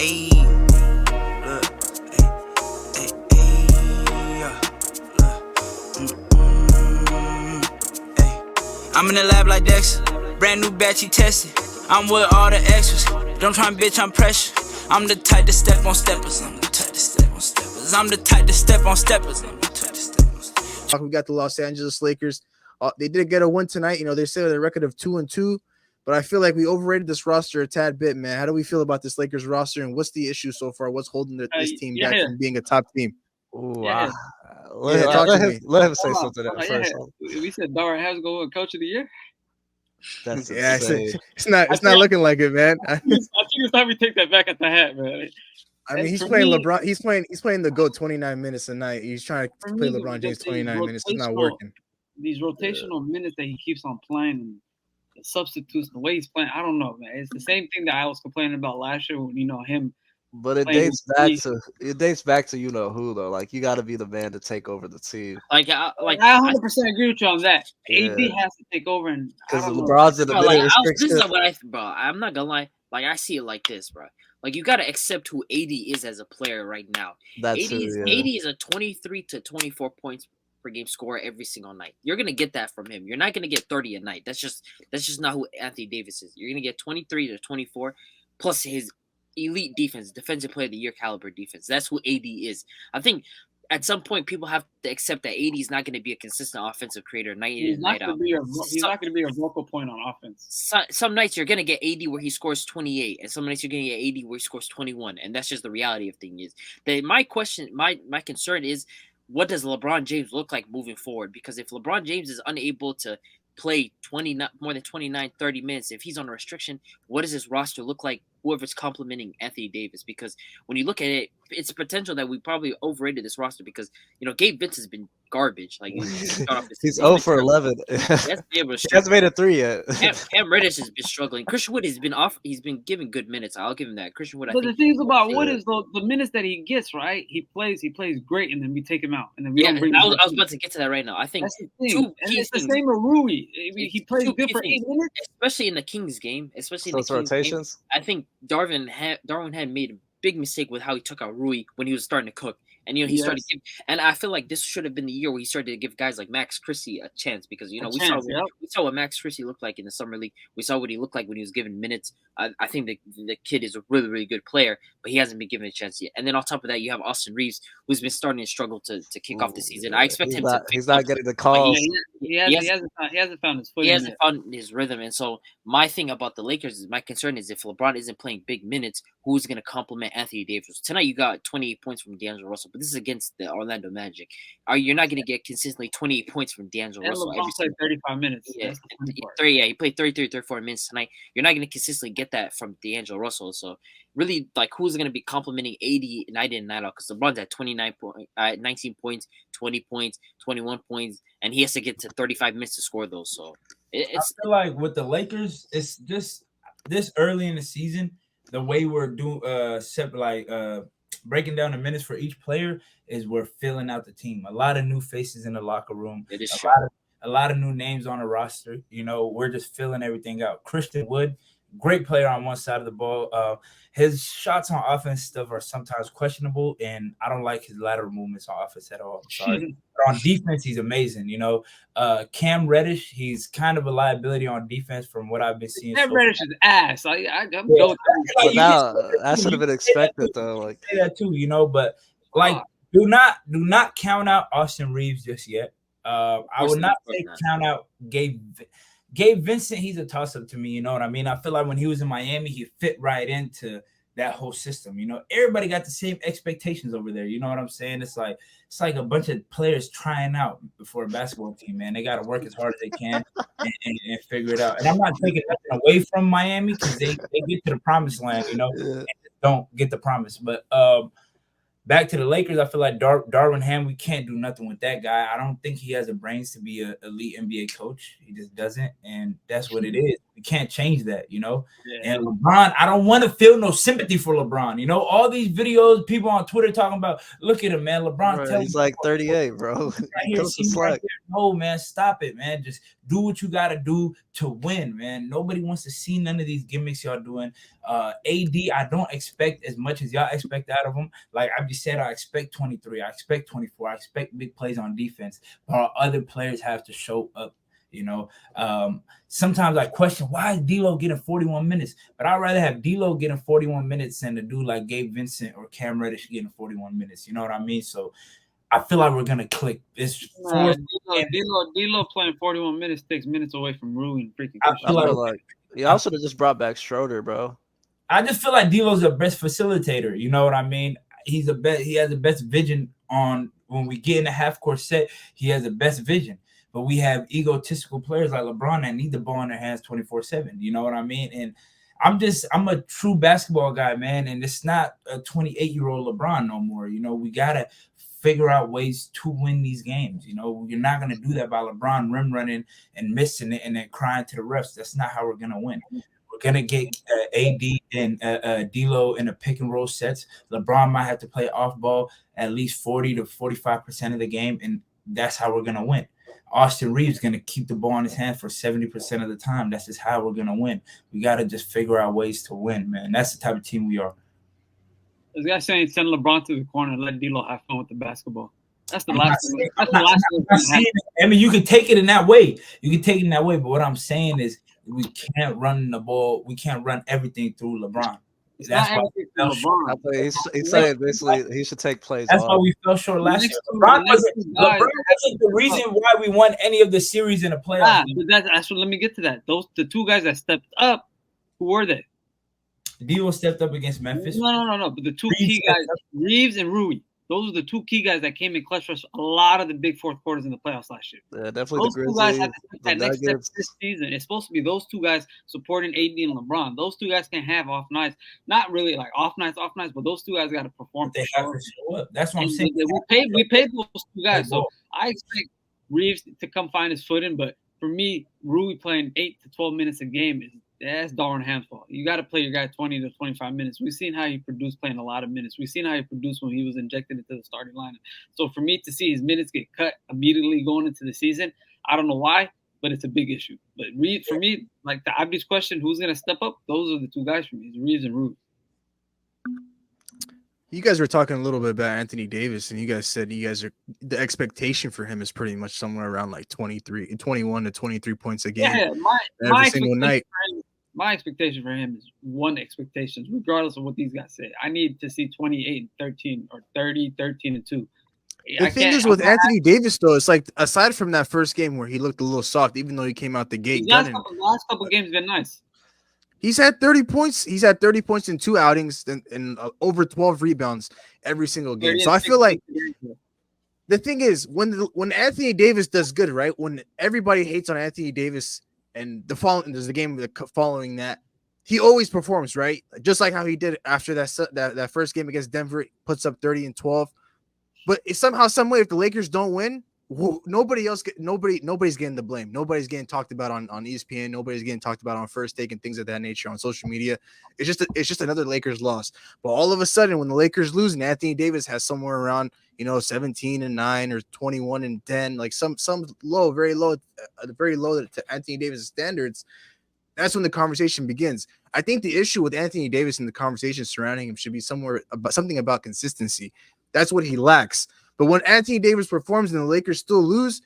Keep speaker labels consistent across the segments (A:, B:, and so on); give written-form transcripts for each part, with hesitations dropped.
A: Ayy, look, ayy. I'm in the lab like Dexter, brand new batch he tested. I'm with all the extras, don't try and bitch, I'm pressure. I'm the type to step on steppers, I'm the type to step on steppers. I'm the type to step on steppers, I'm the type to step on steppers.
B: We got the Los Angeles Lakers. They did get a win tonight. You know, they said a record of 2-2, but I feel like we overrated this roster a tad bit, man. How do we feel about this Lakers roster, and what's the issue so far? What's holding this team back from being a top team?
C: Ooh,
B: Let
C: him say something at first.
D: We said Darren has to go with Coach of the Year.
C: That's
B: it's not looking like it, man.
D: I think it's time we take that back at the hat, man.
B: I mean, he's playing LeBron. He's playing the GOAT 29 minutes a night. He's trying to play LeBron James 29 minutes. It's not working.
D: These rotational minutes that he keeps on playing, and the substitutes, the way he's playing, I don't know, man. It's the same thing that I was complaining about last year when him.
C: But it dates back to you know who though. Like, you got to be the man to take over the team.
D: I 100% agree with you on that. AD has to take over, and
C: because LeBron's in the middle.
E: This is what bro. I'm not gonna lie. Like, I see it like this, bro. Like, you got to accept who AD is as a player right now. AD is a 23 to 24 points per game scorer every single night. You're gonna get that from him. You're not gonna get 30 a night. That's just not who Anthony Davis is. You're gonna get 23 to 24 plus his elite defense, defensive player of the year caliber defense. That's who AD is. I think at some point people have to accept that AD is not going to be a consistent offensive creator night in and night out.
D: He's not going to be a vocal point on offense.
E: Some nights you're going to get AD where he scores 28, and some nights you're going to get AD where he scores 21, and that's just the reality of things. My concern is, what does LeBron James look like moving forward? Because if LeBron James is unable to play more than 29, 30 minutes, if he's on a restriction, what does his roster look like, whoever's complimenting Anthony Davis? Because when you look at it, it's a potential that we probably overrated this roster because, Gabe Vincent's been garbage. Like,
C: he's 0 for 11. He hasn't made a 3 yet.
E: Cam Reddish has been struggling. Christian Wood has been off. He's been giving good minutes. I'll give him that. Christian Wood.
D: But the thing about Wood is the minutes that he gets, right? He plays great, and then we take him out, and then we don't bring him.
E: I was about to get to that right now. I think
D: it's the same with Rui. He plays good for 8 minutes,
E: especially in the Kings game. Especially in the Kings
C: rotations.
E: Game. I think Darwin had made a big mistake with how he took out Rui when he was starting to cook. And he started to give, and I feel like this should have been the year where he started to give guys like Max Christie a chance because we saw what Max Christie looked like in the summer league. We saw what he looked like when he was given minutes. I think the kid is a really, really good player, but he hasn't been given a chance yet. And then on top of that, you have Austin Reeves, who's been starting to struggle to kick off the season. I expect him to.
C: He's not getting the calls.
D: He hasn't found his footing.
E: He hasn't found his rhythm. And so my thing about the Lakers is, my concern is, if LeBron isn't playing big minutes, who's going to complement Anthony Davis? Tonight you got 28 points from D'Angelo Russell, but this is against the Orlando Magic. You're not going to get consistently 28 points from D'Angelo Russell.
D: LeBron played 35 minutes.
E: Yeah, he played 33, 34 minutes tonight. You're not going to consistently get that from D'Angelo Russell. So really, like, who's going to be complimenting AD night in and night out? Because LeBron's at 19 points, 20 points, 21 points, and he has to get to 35 minutes to score those. So
F: I feel like with the Lakers, it's just this early in the season, the way we're doing breaking down the minutes for each player is we're filling out the team. A lot of new faces in the locker room.
E: It is
F: a lot of new names on the roster. We're just filling everything out. Christian Wood, great player on one side of the ball. His shots on offense stuff are sometimes questionable, and I don't like his lateral movements on offense at all. I'm sorry. But on defense, he's amazing. Cam Reddish, he's kind of a liability on defense from what I've been seeing.
D: Cam Reddish is ass. I
C: should have been expected though. Like,
F: say that too, but do not count out Austin Reeves just yet. I would not say count out Gabe Vincent. He's a toss-up to me, you know what I mean? I feel like when he was in Miami, he fit right into that whole system. Everybody got the same expectations over there. You know what I'm saying? It's like a bunch of players trying out for a basketball team, man. They got to work as hard as they can and figure it out. And I'm not taking nothing away from Miami because they get to the promised land, and don't get the promise. But back to the Lakers, I feel like Darwin Ham, we can't do nothing with that guy. I don't think he has the brains to be an elite NBA coach. He just doesn't, and that's what it is. You can't change that, you know. Yeah. And LeBron, I don't want to feel no sympathy for LeBron. You know, all these videos, people on Twitter talking about, look at him, man. LeBron,
C: he's like 38, bro.
F: Right here, right here. No, man, stop it, man. Just do what you got to do to win, man. Nobody wants to see none of these gimmicks y'all doing. AD, I don't expect as much as y'all expect out of him. Like I just said, I expect 23, I expect 24, I expect big plays on defense. But other players have to show up. You know, sometimes I question why is D'Lo getting 41 minutes, but I'd rather have D'Lo getting 41 minutes than a dude like Gabe Vincent or Cam Reddish getting 41 minutes. You know what I mean? So I feel like we're gonna click.
D: D'Lo playing 41 minutes takes minutes away from Rui and freaking.
C: I feel like I should have just brought back Schroeder, bro.
F: I just feel like D'Lo's the best facilitator. You know what I mean? He has the best vision on when we get in a half court set. He has the best vision. But we have egotistical players like LeBron that need the ball in their hands 24/7. You know what I mean? And I'm a true basketball guy, man. And it's not a 28-year-old LeBron no more. You know, we gotta figure out ways to win these games. You know, you're not gonna do that by LeBron rim running and missing it and then crying to the refs. That's not how we're gonna win. We're gonna get AD and D'Lo in a pick and roll sets. LeBron might have to play off ball at least 40 to 45% of the game, and that's how we're gonna win. Austin Reeves going to keep the ball in his hand for 70% of the time. That's just how we're going to win. We got to just figure out ways to win, man. That's the type of team we are.
D: This guy saying send LeBron to the corner and let D'Lo have fun with the basketball. That's the last thing. That's the last thing.
F: I mean, you can take it in that way. But what I'm saying is we can't run the ball. We can't run everything through LeBron. That's why
C: he's saying basically he should take plays.
F: That's why we fell short last year. LeBron wasn't the reason why we won any of the series in the playoffs.
D: But that's what. Let me get to that. The two guys that stepped up, who were they?
F: D'Lo stepped up against Memphis.
D: No. But the two key guys, Reeves and Rui. Those are the two key guys that came in clutch for a lot of the big fourth quarters in the playoffs last year.
C: Yeah, definitely
D: those
C: the
D: two guys
C: Grizzlies.
D: have to take that next step this season. It's supposed to be those two guys supporting AD and LeBron. Those two guys can have off nights. Not really like off nights, but those two guys got to perform.
F: They have to show up. That's what I'm saying.
D: We paid those two guys. So I expect Reeves to come find his footing. But for me, Rui playing 8 to 12 minutes a game that's Darvin Ham's fault. You got to play your guy 20 to 25 minutes. We've seen how he produced playing a lot of minutes. We've seen how he produced when he was injected into the starting lineup. So for me to see his minutes get cut immediately going into the season, I don't know why, but it's a big issue. But for me, like the obvious question, who's going to step up? Those are the two guys for me, Reeves and Rui.
B: You guys were talking a little bit about Anthony Davis, and you guys said the expectation for him is pretty much somewhere around like 21 to 23 points a game.
D: Yeah,
B: every single night.
D: My expectation for him is one expectation, regardless of what these guys say. I need to see 28 and 13 or 30, 13 and 2.
B: The thing is with Anthony Davis, though, it's like aside from that first game where he looked a little soft, even though he came out the gate.
D: Last couple games been nice.
B: He's had 30 points. He's had 30 points in 2 outings and over 12 rebounds every single game. So I feel like the thing is when Anthony Davis does good, right? When everybody hates on Anthony Davis and there's the game following that, he always performs, right? Just like how he did after that first game against Denver, puts up 30 and 12. But somehow, some way, if the Lakers don't win, nobody's getting the blame. Nobody's getting talked about on ESPN. Nobody's getting talked about on First Take and things of that nature on social media. It's just another Lakers loss. But all of a sudden, when the Lakers lose and Anthony Davis has somewhere around 17 and 9 or 21 and 10, like some low, very low to Anthony Davis' standards, that's when the conversation begins. I think the issue with Anthony Davis and the conversation surrounding him should be something about consistency. That's what he lacks. But when Anthony Davis performs and the Lakers still lose,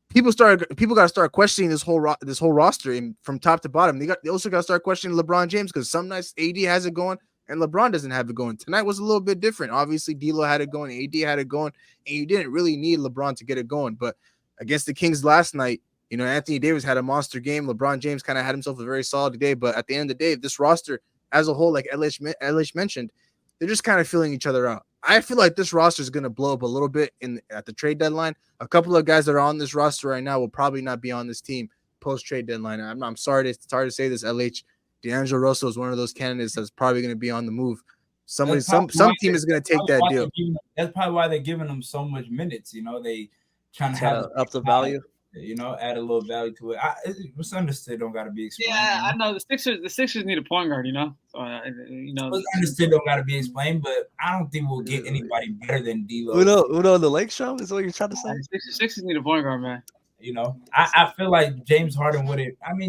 B: people got to start questioning this whole roster from top to bottom. They also got to start questioning LeBron James, because some nights AD has it going and LeBron doesn't have it going. Tonight was a little bit different. Obviously, D'Lo had it going, AD had it going, and you didn't really need LeBron to get it going. But against the Kings last night, Anthony Davis had a monster game. LeBron James kind of had himself a very solid day. But at the end of the day, this roster as a whole, like LH mentioned, they're just kind of filling each other out. I feel like this roster is going to blow up a little bit at the trade deadline. A couple of guys that are on this roster right now will probably not be on this team post trade deadline. I'm sorry to say this, LH. D'Angelo Russell is one of those candidates that's probably going to be on the move. Some team is going to take that deal.
F: That's probably why they're giving them so much minutes. They trying to have
C: up the value.
F: You know, add a little value to it. What's understood don't got to be explained.
D: Yeah, I know the Sixers need a point guard. You know, so
F: what's understood don't got to be explained. But I don't think we'll get anybody better than D'Lo.
C: Uno in the Lake Show is what you're trying to say.
D: Sixers need a point guard, man.
F: You know, I feel like James Harden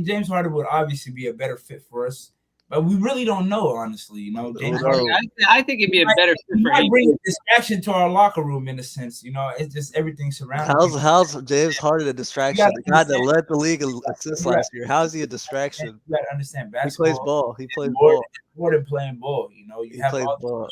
F: James Harden would obviously be a better fit for us. But we really don't know, honestly. You know, James Harden,
D: I think it'd be a better fit for him.
F: Bring a distraction to our locker room in a sense. You know, it's just everything surrounding.
C: How's James Harden a distraction? The guy that led the league assists last year. How's he a distraction?
F: You got to understand basketball.
C: He plays ball.
F: More than playing ball. You know,
C: he plays ball.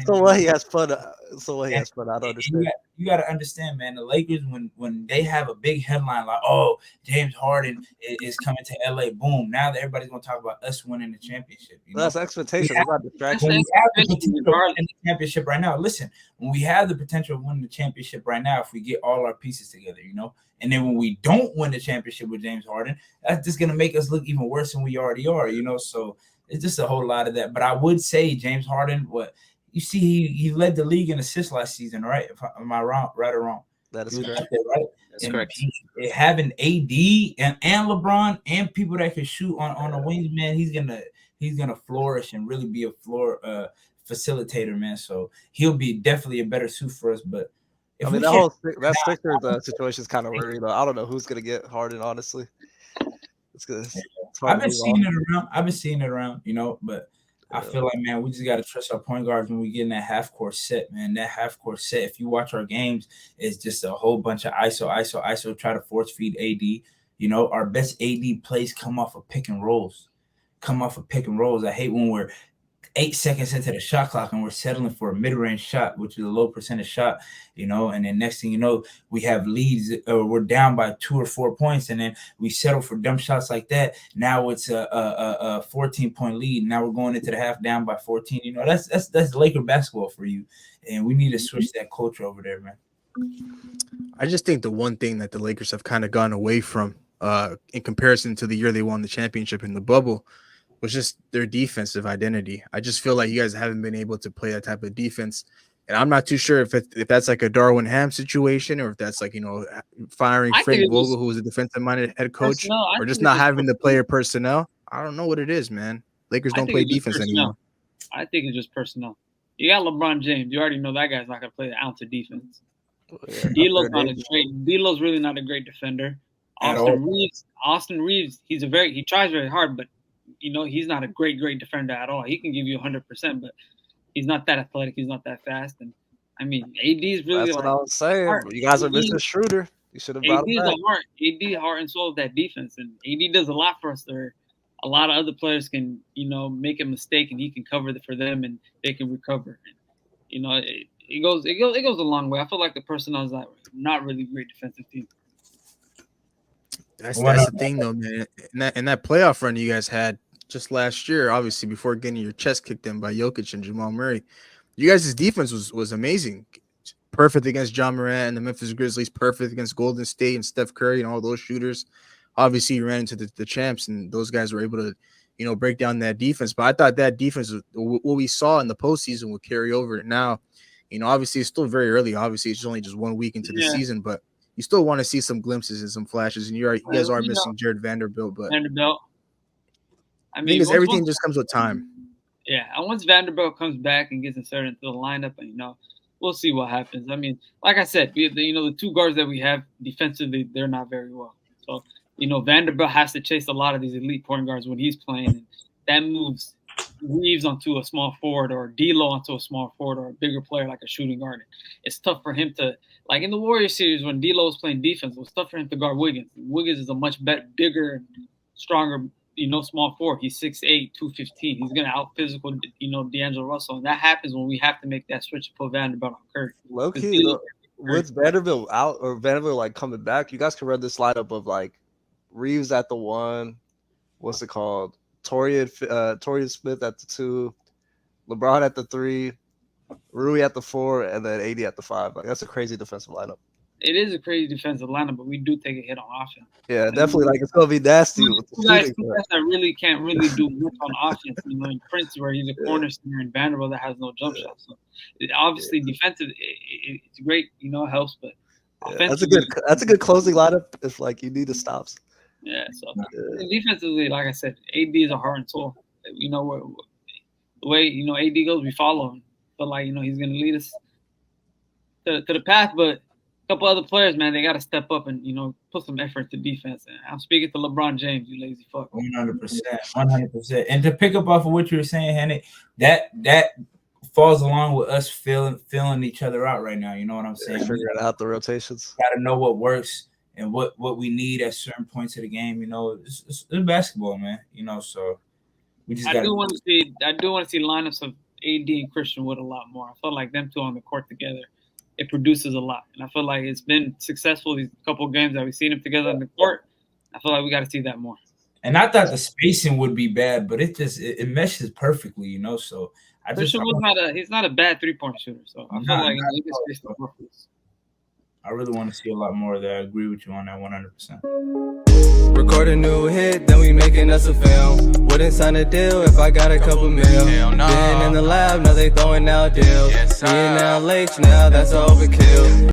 C: So what he has fun. I don't understand.
F: You got to understand, man. The Lakers, when they have a big headline like, "Oh, James Harden is coming to LA," boom. Now that everybody's gonna talk about us winning the championship.
C: That's expectation. Not distraction.
F: When we have the potential to win the championship right now, listen. When we have the potential of winning the championship right now, if we get all our pieces together, you know, and then when we don't win the championship with James Harden, that's just gonna make us look even worse than we already are, you know. So it's just a whole lot of that. But I would say James Harden, you see, he led the league in assists last season, right? Am I wrong? Right or wrong?
C: That is correct.
F: Right?
E: That's correct.
F: Having AD and LeBron and people that can shoot on the wings, man, he's gonna flourish and really be a floor facilitator, man. So he'll be definitely a better suit for us. But
C: that Sixers situation is kind of weird. I don't know who's gonna get Harden, honestly. It's good.
F: I've been seeing it around, you know, but. I feel like, man, we just got to trust our point guards when we get in that half-court set, man. That half-court set, if you watch our games, it's just a whole bunch of ISO, try to force-feed AD. You know, our best AD plays come off of pick and rolls. I hate when we're 8 seconds into the shot clock and we're settling for a mid-range shot, which is a low percentage shot, you know, and then next thing you know, we have leads or we're down by 2 or 4 points, and then we settle for dumb shots like that. Now it's a 14-point lead. Now we're going into the half down by 14. You know, that's Laker basketball for you, and we need to switch that culture over there, man.
B: I just think the one thing that the Lakers have kind of gone away from in comparison to the year they won the championship in the bubble was just their defensive identity. I just feel like you guys haven't been able to play that type of defense. And I'm not too sure if that's like a Darwin Ham situation or if that's like, you know, firing Frank Vogel, who was a defensive-minded head coach, or just not having the player personnel. I don't know what it is, man. Lakers don't play defense anymore.
D: I think it's just personnel. You got LeBron James. You already know that guy's not going to play an ounce of defense. D'Lo's really not a great defender. Austin Reeves, he tries very hard, but you know, he's not a great defender at all. He can give you 100%, but he's not that athletic. He's not that fast. And I mean, AD is really.
C: That's what I was saying. You guys are missing Schroeder. You should have brought him back.
D: AD heart and soul of that defense, and AD does a lot for us there. A lot of other players can, you know, make a mistake and he can cover for them, and they can recover. And, you know, it goes a long way. I feel like the personnel is not really great defensive team.
B: That's the thing, though, man. In that playoff run you guys had just last year, obviously before getting your chest kicked in by Jokic and Jamal Murray, you guys' defense was amazing. Perfect against John Morant and the Memphis Grizzlies, perfect against Golden State and Steph Curry and all those shooters. Obviously, you ran into the champs, and those guys were able to, you know, break down that defense. But I thought that defense, what we saw in the postseason, would carry over. Now, you know, obviously it's still very early. Obviously, it's only just 1 week into the season, but you still want to see some glimpses and some flashes. And you guys are missing Jared Vanderbilt, but I mean, everything just comes with time.
D: Yeah, and once Vanderbilt comes back and gets inserted into the lineup, and you know, we'll see what happens. I mean, like I said, the 2 guards that we have defensively, they're not very well. So, you know, Vanderbilt has to chase a lot of these elite point guards when he's playing. And that moves Reeves onto a small forward or D'Lo onto a small forward or a bigger player like a shooting guard. It's tough for him to, like in the Warriors series when D'Lo was playing defense, it was tough for him to guard Wiggins. Wiggins is a much bigger, stronger, you know, small forward. He's 6'8", 215. He's going to out-physical, you know, D'Angelo Russell. And that happens when we have to make that switch to put Vanderbilt on Curry.
C: Low-key, with Vanderbilt out or Vanderbilt, like, coming back, you guys can run this lineup of, like, Reeves at the 1, what's it called? Torian Smith at the 2, LeBron at the 3, Rui at the 4, and then AD at the 5. Like, that's a crazy defensive lineup.
D: It is a crazy defensive lineup, but we do take a hit on offense.
C: Yeah, definitely. Like, it's gonna be nasty.
D: Two guys that really can't really do much on offense. You know, in Prince, where he's a cornerstone, and Vanderbilt that has no jump shot. So obviously, defensive, it's great. You know, it helps, but
C: Yeah, that's a good closing lineup if like you need the stops.
D: Yeah, so defensively, like I said, AD is a heart and soul. You know, the way AD goes, we follow him. But like he's gonna lead us to the path. But a couple other players, man, they got to step up and put some effort to defense. And I'm speaking to LeBron James, you lazy fuck.
F: 100%. And to pick up off of what you were saying, Henry, that falls along with us feeling each other out right now. You know what I'm saying?
C: Figuring out the rotations.
F: Got to know what works and what we need at certain points of the game. It's basketball, man. So we just. I do want to
D: see lineups of AD and Christian Wood a lot more. I feel like them two on the court together, it produces a lot, and I feel like it's been successful these couple of games that we've seen them together on the court. I feel like we got to see that more.
F: And I thought the spacing would be bad, but it meshes perfectly, So
D: Christian Wood's he's not a bad 3-point shooter, so I feel like he can space the floor.
F: I really want to see a lot more of that. I agree with you on that 100%.
G: Record a new hit, then we making us a film. Wouldn't sign a deal if I got a couple mil. Been in the lab, now they throwing out deals. Seeing now late, now that's overkill.